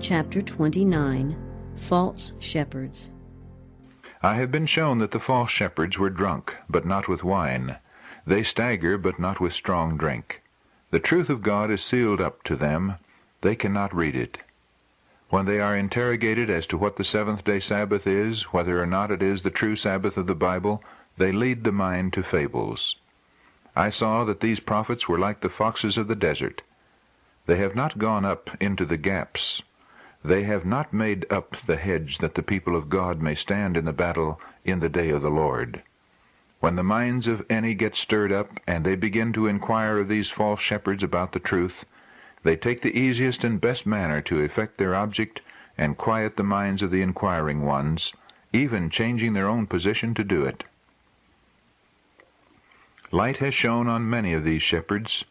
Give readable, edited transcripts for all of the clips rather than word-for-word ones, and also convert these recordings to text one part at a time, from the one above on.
Chapter 29. False Shepherds. I have been shown that the false shepherds were drunk, but not with wine. They stagger, but not with strong drink. The truth of God is sealed up to them. They cannot read it. When they are interrogated as to what the seventh-day Sabbath is, whether or not it is the true Sabbath of the Bible, they lead the mind to fables. I saw that these prophets were like the foxes of the desert. They have not gone up into the gaps. They have not made up the hedge that the people of God may stand in the battle in the day of the Lord. When the minds of any get stirred up, and they begin to inquire of these false shepherds about the truth, they take the easiest and best manner to effect their object and quiet the minds of the inquiring ones, even changing their own position to do it. Light has shone on many of these shepherds,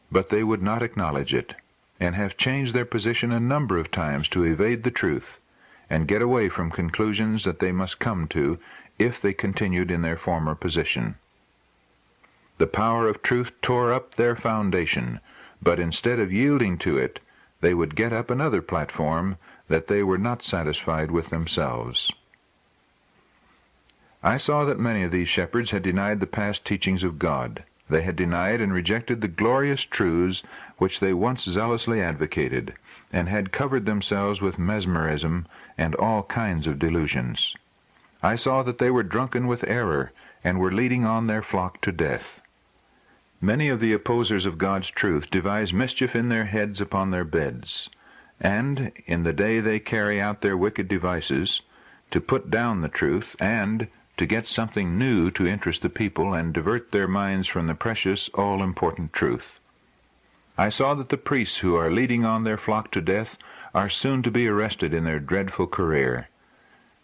but they would not acknowledge it, and have changed their position a number of times to evade the truth, and get away from conclusions that they must come to if they continued in their former position. The power of truth tore up their foundation, but instead of yielding to it, they would get up another platform that they were not satisfied with themselves. I saw that many of these shepherds had denied the past teachings of God. They had denied and rejected the glorious truths which they once zealously advocated, and had covered themselves with mesmerism and all kinds of delusions. I saw that they were drunken with error, and were leading on their flock to death. Many of the opposers of God's truth devise mischief in their heads upon their beds, and, in the day they carry out their wicked devices, to put down the truth, and to get something new to interest the people and divert their minds from the precious, all-important truth. I saw that the priests who are leading on their flock to death are soon to be arrested in their dreadful career.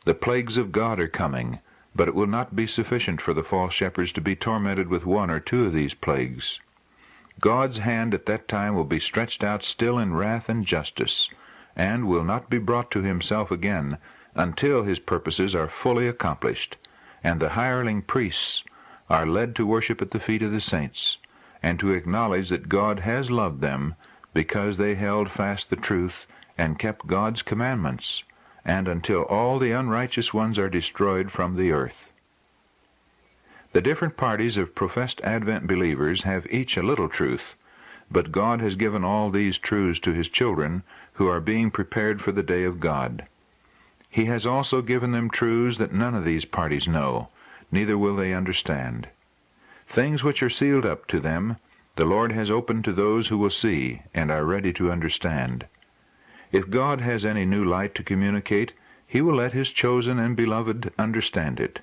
The plagues of God are coming, but it will not be sufficient for the false shepherds to be tormented with one or two of these plagues. God's hand at that time will be stretched out still in wrath and justice, and will not be brought to himself again until his purposes are fully accomplished, and the hireling priests are led to worship at the feet of the saints, and to acknowledge that God has loved them because they held fast the truth and kept God's commandments, and until all the unrighteous ones are destroyed from the earth. The different parties of professed Advent believers have each a little truth, but God has given all these truths to his children who are being prepared for the day of God. He has also given them truths that none of these parties know, neither will they understand. Things which are sealed up to them, the Lord has opened to those who will see and are ready to understand. If God has any new light to communicate, he will let his chosen and beloved understand it,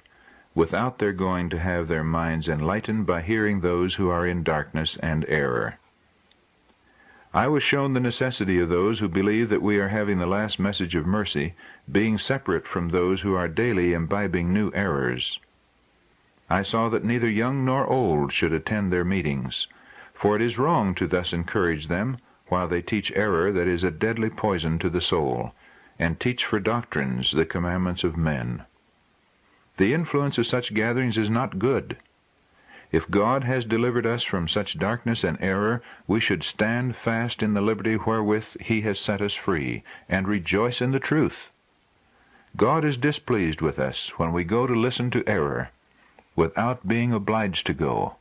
without their going to have their minds enlightened by hearing those who are in darkness and error. I was shown the necessity of those who believe that we are having the last message of mercy, being separate from those who are daily imbibing new errors. I saw that neither young nor old should attend their meetings, for it is wrong to thus encourage them while they teach error that is a deadly poison to the soul, and teach for doctrines the commandments of men. The influence of such gatherings is not good. If God has delivered us from such darkness and error, we should stand fast in the liberty wherewith he has set us free, and rejoice in the truth. God is displeased with us when we go to listen to error, without being obliged to go,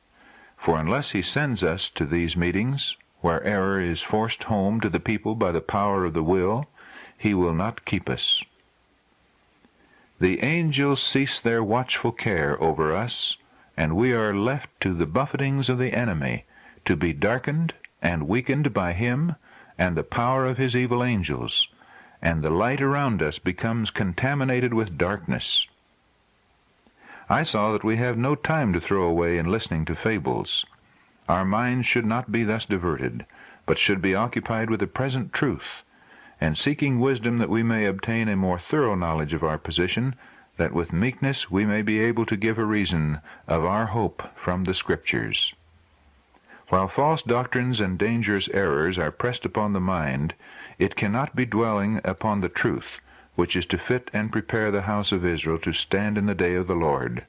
for unless he sends us to these meetings, where error is forced home to the people by the power of the will, he will not keep us. The angels cease their watchful care over us, and we are left to the buffetings of the enemy, to be darkened and weakened by him and the power of his evil angels, and the light around us becomes contaminated with darkness. I saw that we have no time to throw away in listening to fables. Our minds should not be thus diverted, but should be occupied with the present truth, and seeking wisdom that we may obtain a more thorough knowledge of our position, that with meekness we may be able to give a reason of our hope from the Scriptures. While false doctrines and dangerous errors are pressed upon the mind, it cannot be dwelling upon the truth, which is to fit and prepare the house of Israel to stand in the day of the Lord.